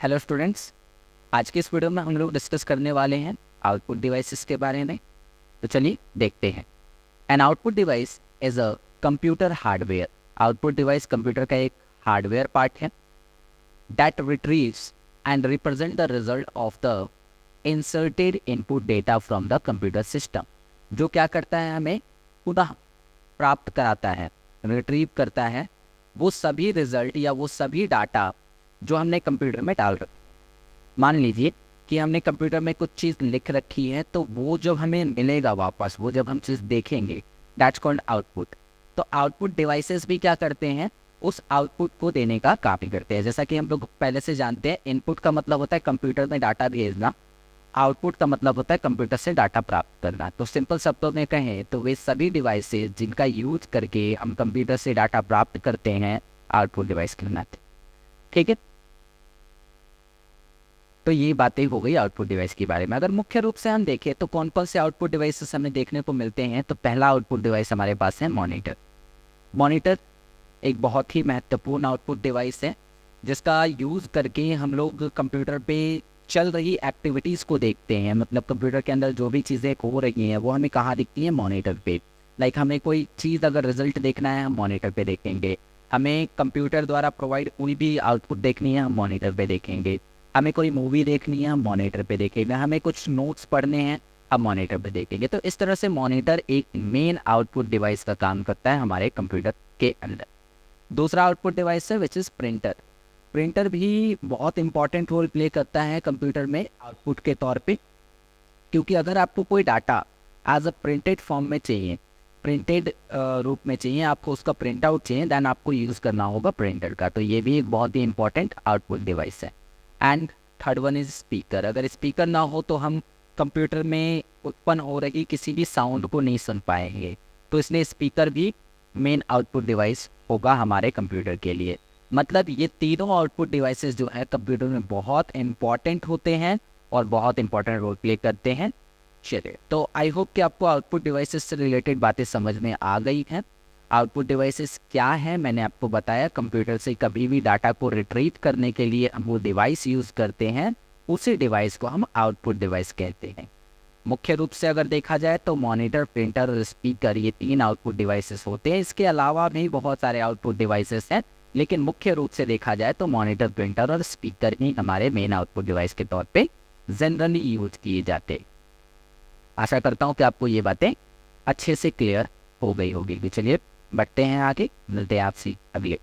Hello students, आज के इस वीडियो में हम लोग डिस्कस करने वाले हैं आउटपुट डिवाइसेस के बारे में। तो चलिए देखते हैं। An output device is a computer hardware. Output device computer का एक हार्डवेयर पार्ट है that retrieves and represent the result of the inserted input data from the computer system. जो क्या करता है, हमें पुनः प्राप्त कराता है, रिट्रीव करता है वो सभी रिजल्ट या वो सभी डाटा जो हमने कंप्यूटर में डाल रखा। मान लीजिए कि हमने कंप्यूटर में कुछ चीज़ लिख रखी है, तो वो जब हमें मिलेगा वापस, वो जब हम चीज़ देखेंगे, दैट्स कॉल्ड आउटपुट। तो आउटपुट डिवाइसेस भी क्या करते हैं, उस आउटपुट को देने का काम ही करते हैं। जैसा कि हम लोग पहले से जानते हैं, इनपुट का मतलब होता है कंप्यूटर में डाटा भेजना, आउटपुट का मतलब होता है कंप्यूटर से डाटा प्राप्त करना। तो सिंपल शब्दों में कहें तो वे सभी डिवाइसेस जिनका यूज करके हम कंप्यूटर से डाटा प्राप्त करते हैं, आउटपुट डिवाइस कहलाते हैं। ठीक है, तो ये बातें हो गई आउटपुट डिवाइस के बारे में। अगर मुख्य रूप से हम देखें तो कौन कौन से आउटपुट डिवाइसेस हमें देखने को मिलते हैं, तो पहला आउटपुट डिवाइस हमारे पास है मॉनिटर। मॉनिटर एक बहुत ही महत्वपूर्ण आउटपुट डिवाइस है जिसका यूज़ करके हम लोग कंप्यूटर पे चल रही एक्टिविटीज़ को देखते हैं। मतलब कंप्यूटर के अंदर जो भी चीज़ें हो रही हैं वो हमें कहाँ दिखती हैं, मॉनिटर पे। लाइक हमें कोई चीज़ अगर रिजल्ट देखना है, हम मॉनिटर पे देखेंगे। हमें कंप्यूटर द्वारा प्रोवाइड कोई भी आउटपुट देखनी है, हम मॉनिटर पे देखेंगे। हमें कोई मूवी देखनी है, हम मॉनिटर पे देखेंगे। हमें कुछ नोट्स पढ़ने हैं, हम मॉनिटर पे देखेंगे। तो इस तरह से मॉनिटर एक मेन आउटपुट डिवाइस का काम करता है हमारे कंप्यूटर के अंदर। दूसरा आउटपुट डिवाइस है विच इज़ प्रिंटर। प्रिंटर भी बहुत इंपॉर्टेंट रोल प्ले करता है कंप्यूटर में आउटपुट के तौर पे, क्योंकि अगर आपको कोई data as a printed form में चाहिए, प्रिंटेड रूप में चाहिए, आपको उसका प्रिंट आउट चाहिए, देन आपको यूज़ करना होगा प्रिंटर का। तो ये भी एक बहुत ही इंपॉर्टेंट आउटपुट डिवाइस है। And third one is speaker. अगर स्पीकर ना हो तो हम कंप्यूटर में उत्पन्न हो रही किसी भी साउंड को नहीं सुन पाएंगे। तो इसलिए स्पीकर भी मेन आउटपुट डिवाइस होगा हमारे कंप्यूटर के लिए। मतलब ये तीनों आउटपुट डिवाइसेस जो है कंप्यूटर में बहुत इंपॉर्टेंट होते हैं और बहुत इंपॉर्टेंट रोल प्ले करते हैं। चलिए, तो आई होप कि आपको आउटपुट डिवाइसेस से रिलेटेड बातें समझ में आ गई हैं। आउटपुट डिवाइसेस क्या है मैंने आपको बताया। कंप्यूटर से कभी भी डाटा को रिट्रीव करने के लिए हम वो डिवाइस यूज़ करते हैं, उसी डिवाइस को हम आउटपुट डिवाइस कहते हैं। मुख्य रूप से अगर देखा जाए तो मॉनिटर, प्रिंटर और स्पीकर, ये तीन आउटपुट डिवाइसेस होते हैं। इसके अलावा भी बहुत सारे आउटपुट डिवाइसेस हैं, लेकिन मुख्य रूप से देखा जाए तो मॉनिटर, प्रिंटर और स्पीकर ही हमारे मेन आउटपुट डिवाइस के तौर पे जनरली यूज किए जाते हैं। आशा करता हूँ कि आपको ये बातें अच्छे से क्लियर हो गई होगी। चलिए बढ़ते हैं आगे, मिलते हैं आपसे अगले